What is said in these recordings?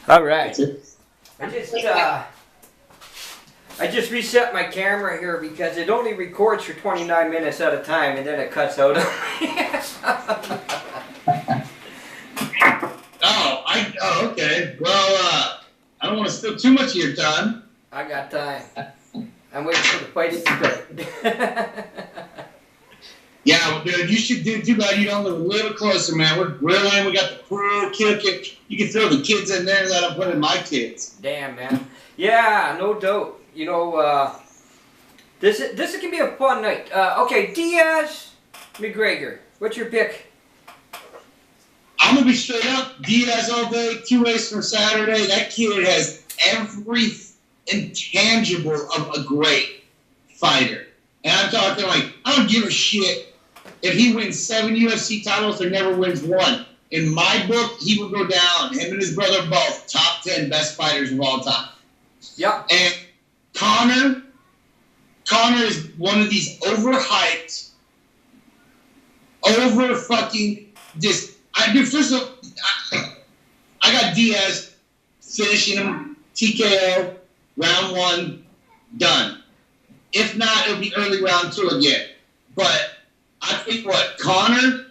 All right. I just reset my camera here because it only records for 29 minutes at a time, and then it cuts out. Okay. Well, I don't want to steal too much of your time. I got time. I'm waiting for the fight to start. Yeah, well, dude, you should do too bad you don't live a little closer, man. We're grilling. We got the crew, kid. You can throw the kids in there that I'm putting my kids. Damn, man. Yeah, no doubt. You know, this is gonna be a fun night. Okay, Diaz, McGregor. What's your pick? I'm gonna be straight up. Diaz all day. 2 ways from Saturday. That kid has every intangible of a great fighter. And I'm talking like, I don't give a shit if he wins 7 UFC titles or never wins one. In my book, he will go down. Him and his brother both top 10 best fighters of all time. Yeah. And Connor is one of these overhyped, over fucking just. First of all, I got Diaz finishing him TKO round 1 done. If not, it'll be early round 2 again. But I think Connor,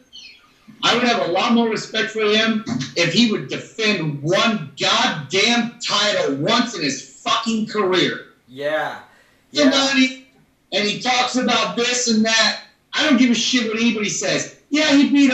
I would have a lot more respect for him if he would defend one goddamn title once in his fucking career. Yeah. Somebody, and he talks about this and that. I don't give a shit what anybody says. Yeah, he beat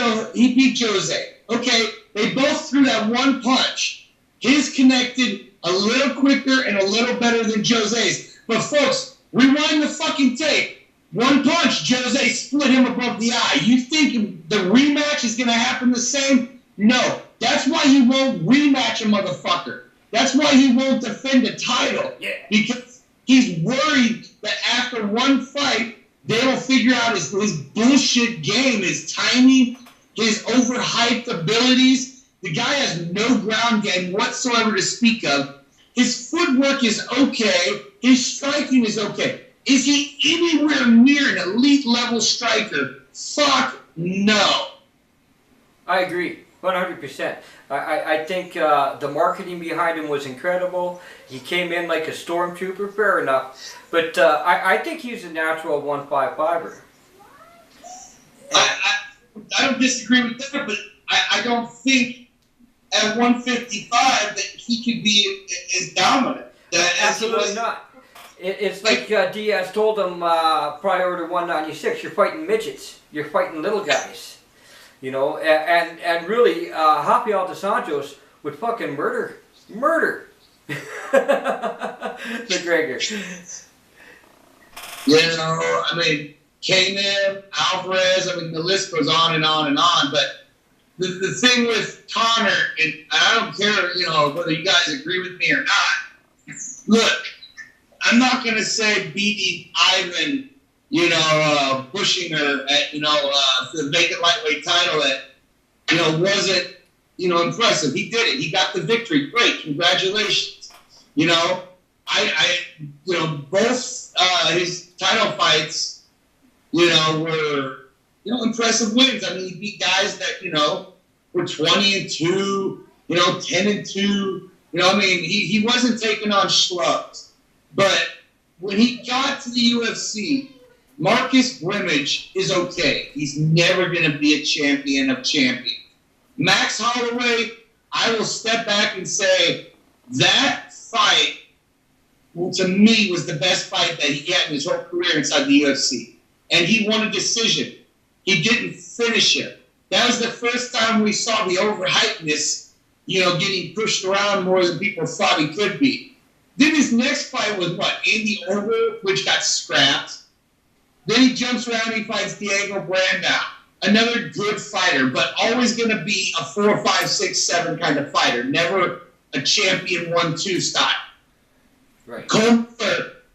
Jose. Okay, they both threw that one punch. His connected a little quicker and a little better than Jose's. But folks, rewind the fucking tape. One punch, Jose split him above the eye. You think the rematch is going to happen the same? No. That's why he won't rematch a motherfucker. That's why he won't defend a title. Yeah. Because he's worried that after one fight, they will figure out his bullshit game, his timing, his overhyped abilities. The guy has no ground game whatsoever to speak of. His footwork is okay. His striking is okay. Is he anywhere near an elite level striker? Fuck no. I agree, 100%. I think the marketing behind him was incredible. He came in like a stormtrooper, fair enough. But I think he's a natural 155er. I don't disagree with that, but I don't think at 155 that he could be as dominant. Absolutely not. It's like Diaz told him prior to 196, you're fighting midgets. You're fighting little guys. You know, and really, Rafael dos Anjos would fucking murder McGregor. You know, I mean, Kanev, Alvarez, I mean, the list goes on and on and on. But the thing with Connor, and I don't care, you know, whether you guys agree with me or not. Look, I'm not going to say beating Ivan, you know, Bushinger at, you know, the vacant lightweight title that, you know, wasn't, you know, impressive. He did it. He got the victory. Great. Congratulations. You know, you know, both his title fights, you know, were, you know, impressive wins. I mean, he beat guys that, you know, were 20-2, you know, 10-2. You know, I mean, he wasn't taking on schlubs. But when he got to the UFC, Marcus Brimage is okay. He's never going to be a champion of champions. Max Holloway, I will step back and say that fight, to me, was the best fight that he had in his whole career inside the UFC. And he won a decision. He didn't finish it. That was the first time we saw the overhypeness, you know, getting pushed around more than people thought he could be. Then his next fight was Andy Orwell, which got scrapped. Then he jumps around and he fights Diego Brandao. Another good fighter, but always going to be a 4, 5, 6, 7 kind of fighter. Never a champion 1-2 style. Right. Cohen,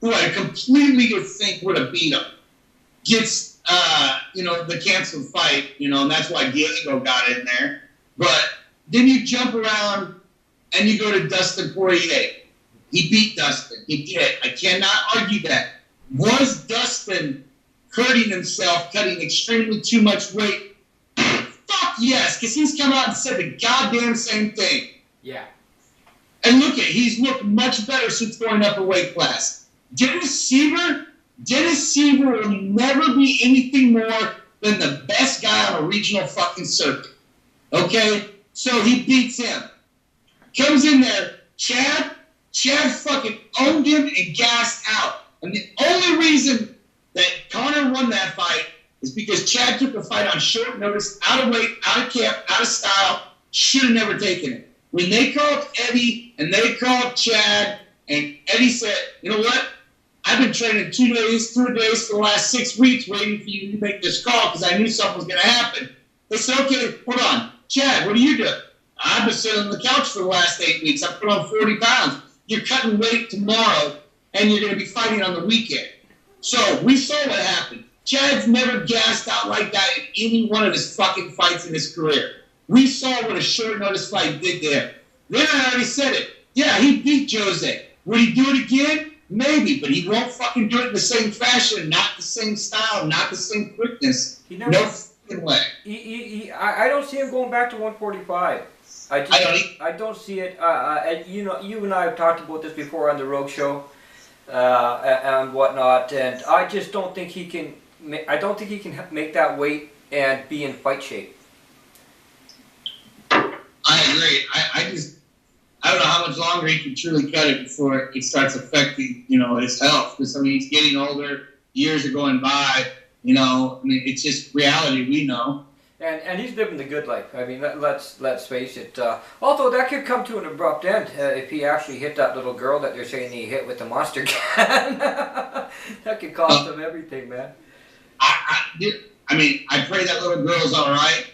who I completely think would have beat him, gets, you know, the canceled fight, you know, and that's why Diego got in there. But then you jump around and you go to Dustin Poirier. He beat Dustin. He did. I cannot argue that. Was Dustin hurting himself, cutting extremely too much weight? Fuck yes, because he's come out and said the goddamn same thing. Yeah. And look at, he's looked much better since going up a weight class. Dennis Seaver will never be anything more than the best guy on a regional fucking circuit. Okay? So he beats him. Comes in there, Chad fucking owned him and gassed out. And the only reason that Conor won that fight is because Chad took a fight on short notice, out of weight, out of camp, out of style. Should have never taken it. When they called Eddie and they called Chad, and Eddie said, you know what? I've been training 2 days, 3 days for the last 6 weeks waiting for you to make this call because I knew something was going to happen. They said, okay, hold on. Chad, what are you doing? I've been sitting on the couch for the last 8 weeks. I put on 40 pounds. You're cutting weight tomorrow, and you're going to be fighting on the weekend. So we saw what happened. Chad's never gassed out like that in any one of his fucking fights in his career. We saw what a short notice fight did there. Then I already said it. Yeah, he beat Jose. Would he do it again? Maybe, but he won't fucking do it in the same fashion, not the same style, not the same quickness. No fucking way. I don't see him going back to 145. I don't see it. And you know, you and I have talked about this before on the Rogue Show and whatnot, and I just don't think he can. I don't think he can make that weight and be in fight shape. I agree. I don't know how much longer he can truly cut it before it starts affecting, you know, his health. Because, I mean, he's getting older. Years are going by. You know, I mean, it's just reality. We know. And he's living the good life. I mean, let's face it. Although that could come to an abrupt end if he actually hit that little girl that they're saying he hit with the monster can. That could cost him everything, man. I mean, I pray that little girl's all right.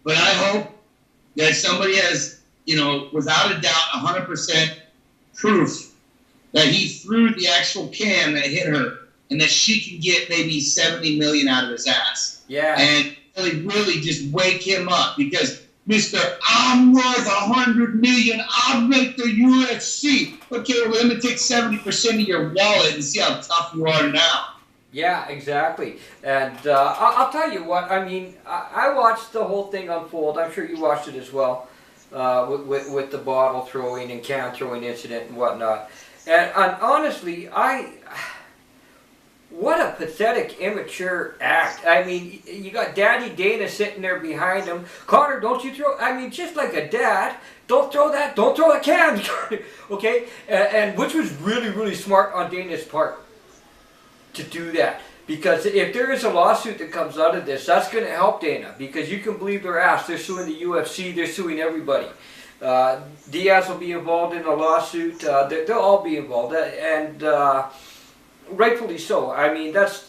But I hope that somebody has, you know, without a doubt, 100% proof that he threw the actual can that hit her and that she can get maybe $70 million out of his ass. Yeah. And really just wake him up because, Mr. I'm worth $100 million. I'll make the UFC. Okay, well, let me take 70% of your wallet and see how tough you are now. Yeah, exactly. And I'll tell you what, I mean, I watched the whole thing unfold. I'm sure you watched it as well, with the bottle throwing and can throwing incident and whatnot. And honestly, what a pathetic, immature act. I mean, you got Daddy Dana sitting there behind him. Conor, don't you throw, I mean, just like a dad, don't throw that can. Okay? And which was really, really smart on Dana's part to do that, because if there is a lawsuit that comes out of this, that's going to help Dana, because you can believe their ass. They're suing the UFC, they're suing everybody. Diaz will be involved in a lawsuit. They'll all be involved, and rightfully so. I mean, that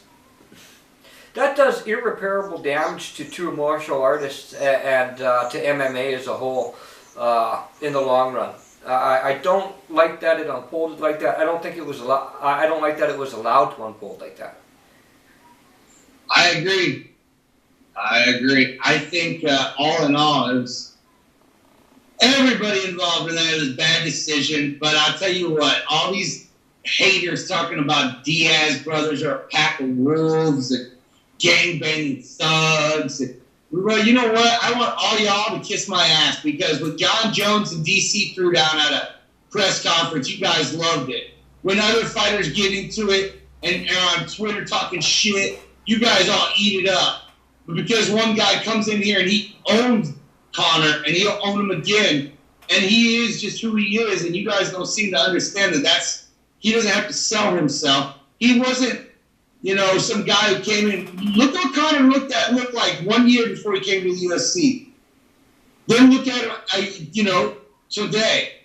does irreparable damage to true martial artists and to MMA as a whole in the long run. I don't like that it unfolded like that. I don't think it was I don't like that it was allowed to unfold like that. I agree. I think all in all, it was everybody involved in that. It was a bad decision. But I'll tell you what, all these haters talking about Diaz brothers are a pack of wolves and gangbanging thugs. Well, you know what? I want all y'all to kiss my ass, because what John Jones and DC threw down at a press conference, you guys loved it. When other fighters get into it and are on Twitter talking shit, you guys all eat it up. But because one guy comes in here and he owns Conor and he'll own him again, and he is just who he is, and you guys don't seem to understand that he doesn't have to sell himself. He wasn't, you know, some guy who came in. Look what Conor looked like 1 year before he came to the UFC. Then look at him, you know, today.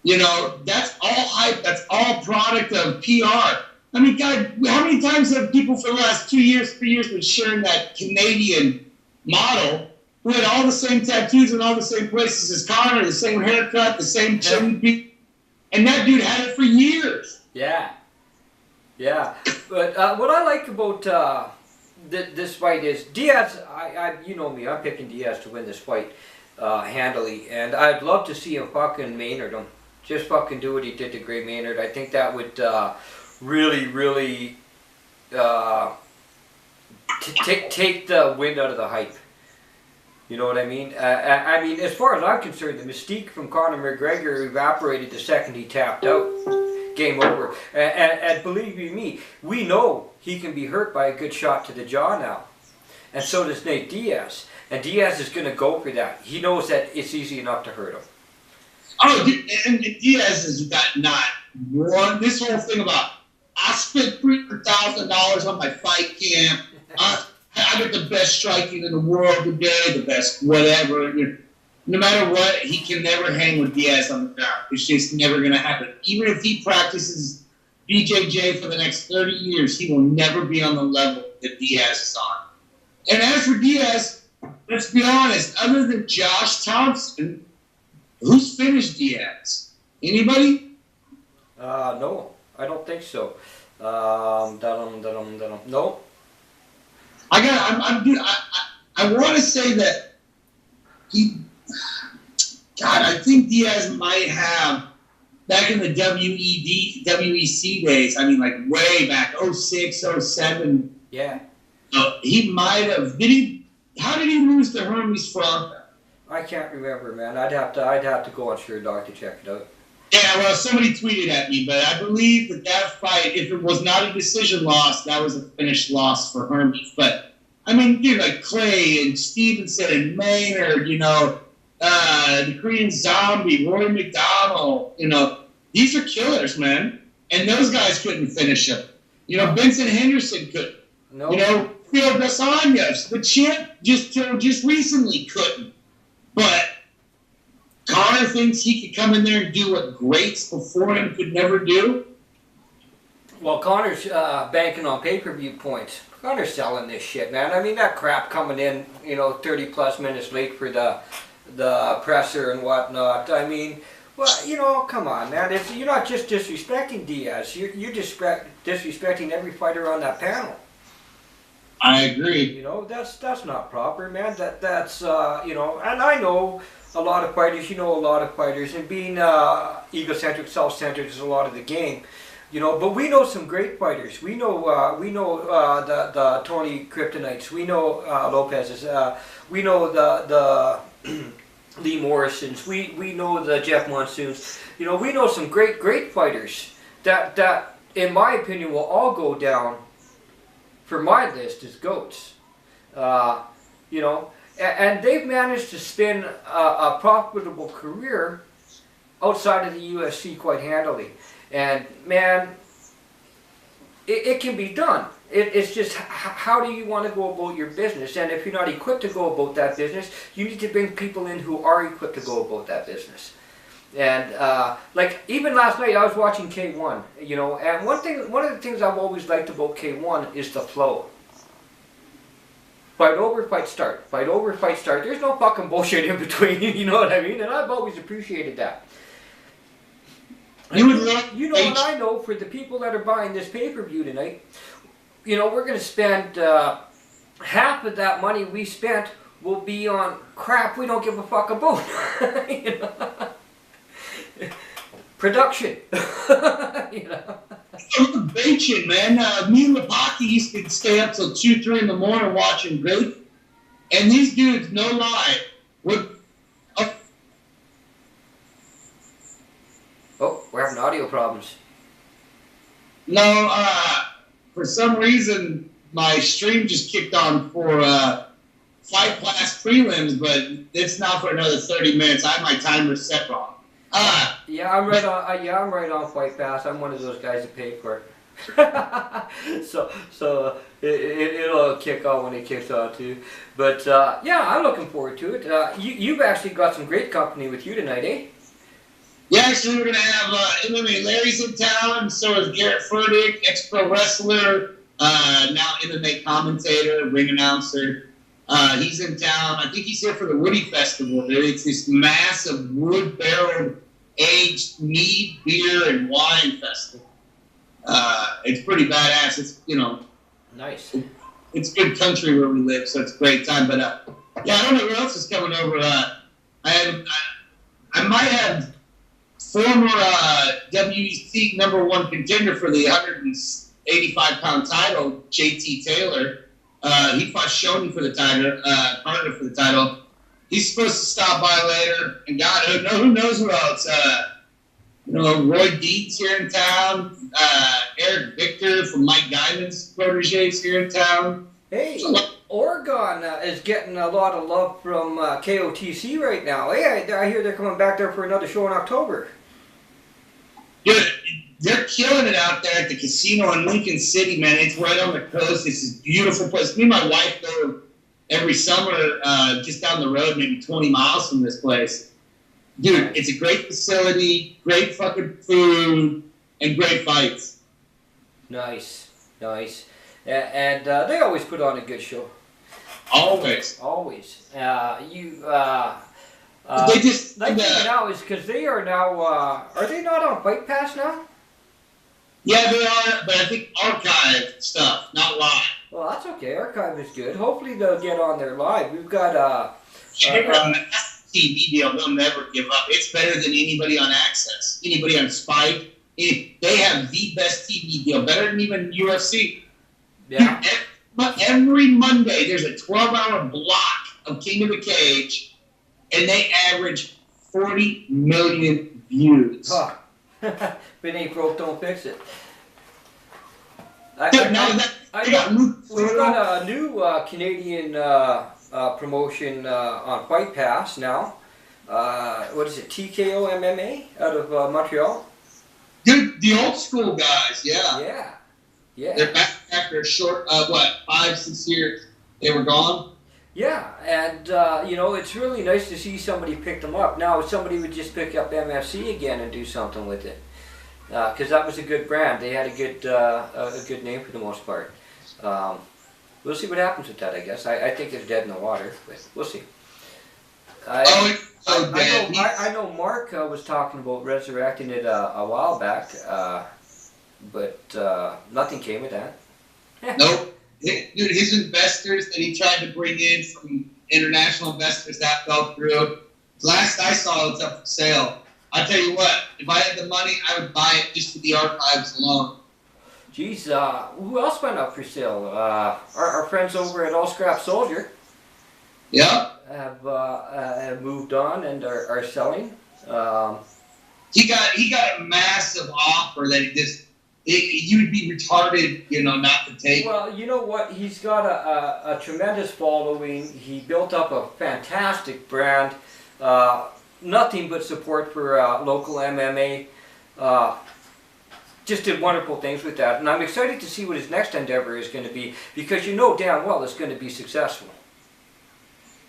You know, that's all hype. That's all product of PR. I mean, God, how many times have people for the last 2 years, 3 years been sharing that Canadian model who had all the same tattoos in all the same places as Conor, the same haircut, the same chin, and that dude had it for years. Yeah. Yeah, but what I like about this fight is Diaz. You know me, I'm picking Diaz to win this fight handily, and I'd love to see him fucking Maynard him. Just fucking do what he did to Gray Maynard. I think that would really, really take the wind out of the hype. You know what I mean? I mean, as far as I'm concerned, the mystique from Conor McGregor evaporated the second he tapped out. Game over. And believe you me, we know he can be hurt by a good shot to the jaw now. And so does Nate Diaz. And Diaz is going to go for that. He knows that it's easy enough to hurt him. Oh, and Diaz has got not one. This whole thing about I spent $300,000 on my fight camp. I got the best striking in the world today, the best whatever. No matter what, he can never hang with Diaz on the ground. It's just never going to happen. Even if he practices BJJ for the next 30 years, he will never be on the level that Diaz is on. And as for Diaz, let's be honest, other than Josh Thompson, who's finished Diaz? Anybody? No, I don't think so. No. I want to say that I think Diaz might have, back in the WEC days, I mean, like way back, 06, 07. Yeah. He might have, how did he lose to Hermes Franca? I can't remember, man. I'd have to go on SureDog to check it out. Yeah, well, somebody tweeted at me, but I believe that fight, if it was not a decision loss, that was a finished loss for Hermes. But, I mean, dude, like Clay and Stevenson and Maynard, the Korean Zombie, Roy McDonald, these are killers, man. And those guys couldn't finish him. Benson Henderson couldn't. No. Phil Desanya, the champ just recently couldn't. But Conor thinks he could come in there and do what greats before him could never do. Well, Conor's banking on pay-per-view points. Conor's selling this shit, man. I mean, that crap coming in, 30-plus minutes late for the presser and whatnot. I mean, well, come on, man. You're not just disrespecting Diaz. You're disrespecting every fighter on that panel. I agree. That's not proper, man. That's and I know a lot of fighters. A lot of fighters, and being egocentric, self-centered is a lot of the game. But we know some great fighters. We know the Tony Kryptonites. We know Lopez's. We know the Lee Morrisons. We know the Jeff Monsoons. We know some great fighters that in my opinion will all go down for my list as GOATs. And they've managed to spin a profitable career outside of the UFC quite handily. And man, it can be done. It's just how do you want to go about your business? And if you're not equipped to go about that business, you need to bring people in who are equipped to go about that business. And like even last night, I was watching K1. And one of the things I've always liked about K1 is the flow. Fight over, fight start. Fight over, fight start. There's no fucking bullshit in between. You know what I mean? And I've always appreciated that. And I know for the people that are buying this pay-per-view tonight, we're going to spend half of that money we spent will be on crap we don't give a fuck about. Production. Motivation, man. Me and Lepaki used to stay up till 2, 3 in the morning watching great. And these dudes, no lie, would. Oh, we're having audio problems. No, for some reason, my stream just kicked on for Fight Class prelims, but it's not for another 30 minutes. I have my timer set wrong. Yeah, I'm right on Fight Pass. I'm one of those guys that pay for it. so it'll kick on when it kicks on too. But yeah, I'm looking forward to it. You've actually got some great company with you tonight, eh? Yeah, actually, we're going to have MMA Larry's in town, so is Garrett Furtick, ex-pro wrestler, now MMA commentator, ring announcer. He's in town. I think he's here for the Woody Festival. It's this massive wood-barreled aged mead, beer, and wine festival. It's pretty badass. It's, nice. It's good country where we live, so it's a great time. But, yeah, I don't know who else is coming over. I might have former WEC #1 contender for the 185-pound title, JT Taylor. He fought Shoney for the title, Carter for the title. He's supposed to stop by later, and God, who knows who else? Roy Deeds here in town. Eric Victor from Mike Guyman's proteges here in town. Hey, Oregon is getting a lot of love from KOTC right now. Hey, I hear they're coming back there for another show in October. Dude, they're killing it out there at the casino in Lincoln City, man. It's right on the coast. It's this beautiful place. Me and my wife go every summer just down the road, maybe 20 miles from this place. Dude, it's a great facility, great fucking food, and great fights. Nice. And they always put on a good show. Always. They just now is because they are now. Are they not on Fight Pass now? Yeah, they are, but I think archive stuff, not live. Well, that's okay. Archive is good. Hopefully they'll get on there live. We've got TV deal. They'll never give up. It's better than anybody on Access, anybody on Spike. They have the best TV deal, better than even UFC. Yeah. Every Monday there's a 12-hour block of King of the Cage, and they average 40 million views. Huh. If it ain't broke, don't fix it. We've got a new Canadian promotion on Fight Pass now. What is it? TKO MMA out of Montreal. Dude, the old school guys, Yeah. They're back after a short, 5-6 years. They were gone. Yeah, and it's really nice to see somebody pick them up. Now, if somebody would just pick up MFC again and do something with it, because that was a good brand. They had a good name for the most part. We'll see what happens with that. I guess I think it's dead in the water, but we'll see. I know Mark was talking about resurrecting it a while back, but nothing came of that. Nope. Dude, his investors that he tried to bring in from international investors, that fell through. Last I saw, it's up for sale. I tell you what, if I had the money, I would buy it just for the archives alone. Geez, who else went up for sale? Our friends over at All Scrap Soldier. Yep. Have moved on and are selling. He got a massive offer that you would be retarded, not to take. Well, you know what? He's got a tremendous following. He built up a fantastic brand. Nothing but support for local MMA. Just did wonderful things with that. And I'm excited to see what his next endeavor is going to be, because you know damn well it's going to be successful.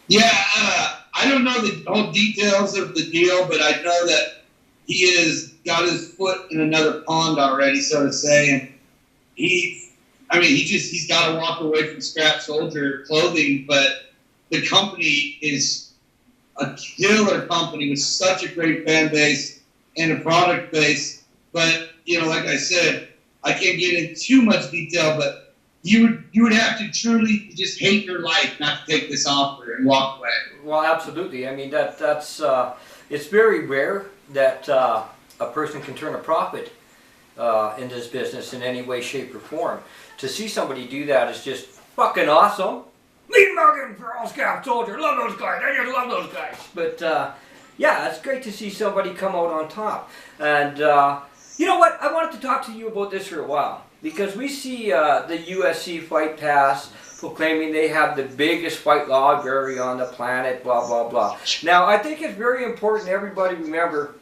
Yeah, I don't know the whole details of the deal, but I know that he has got his foot in another pond already, so to say. And he's got to walk away from Scrap Soldier clothing, but the company is a killer company with such a great fan base and a product base. But, like I said, I can't get into too much detail, but you would have to truly just hate your life not to take this offer and walk away. Well, absolutely. I mean, that's it's very rare that a person can turn a profit in this business in any way, shape, or form. To see somebody do that is just fucking awesome. Mean-Muggin for All Scrap Soldier. Love those guys. I just love those guys. But yeah, it's great to see somebody come out on top. And you know what? I wanted to talk to you about this for a while, because we see the USC Fight Pass proclaiming they have the biggest fight library on the planet, blah, blah, blah. Now, I think it's very important everybody remember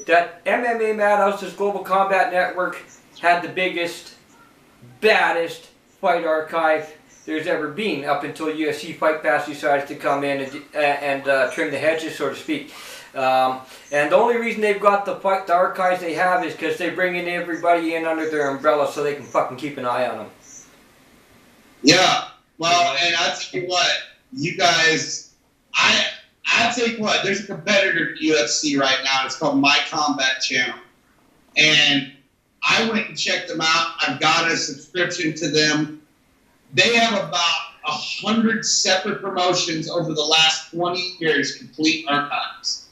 that MMAmadhouses Global Combat Network had the biggest, baddest fight archive there's ever been up until USC Fight Pass decided to come in and trim the hedges, so to speak. And the only reason they've got the archives they have is because they bring in everybody in under their umbrella so they can fucking keep an eye on them. Yeah, well, and I'll tell you what, you guys, I'll tell you what, there's a competitor to UFC right now. It's called My Combat Channel. And I went and checked them out. I've got a subscription to them. They have about 100 separate promotions over the last 20 years, complete archives.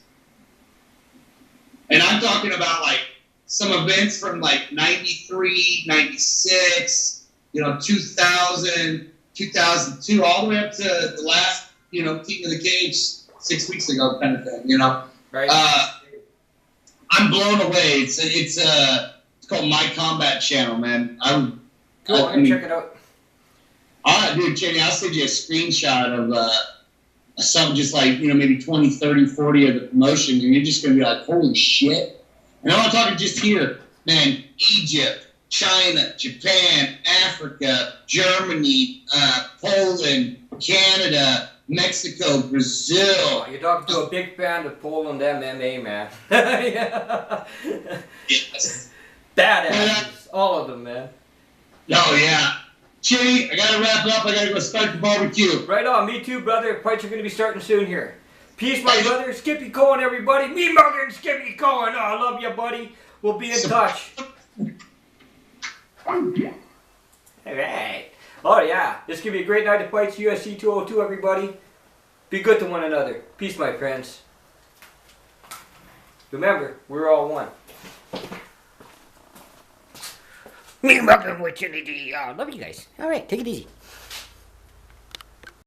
And I'm talking about like some events from like 93, 96, 2000, 2002, all the way up to the last, King of the Cage 6 weeks ago, kind of thing. You know. Right. I'm blown away. It's called My Combat Channel, man. Cool. I'm gonna check it out. All right, dude, Chinny, I'll send you a screenshot of something just like, you know, maybe 20, 30, 40 of the promotion, and you're just going to be like, holy shit. And I'm not talking just here, man. Egypt, China, Japan, Africa, Germany, Poland, Canada, Mexico, Brazil. Oh, you're talking to a big fan of Poland MMA, man. Yeah. Yes. Badasses. All of them, man. Oh, yeah. Chinny, I got to wrap up. I got to go start the barbecue. Right on. Me too, brother. Fights are going to be starting soon here. Peace, my brother. Skippy Cohen, everybody. Mean-Muggin, Skippy Cohen. Oh, I love you, buddy. We'll be in touch. All right. Oh, yeah. This is going to be a great night of fights. UFC 202, everybody. Be good to one another. Peace, my friends. Remember, we're all one. Mean-Muggin with Chinny D. Love you guys. All right. Take it easy.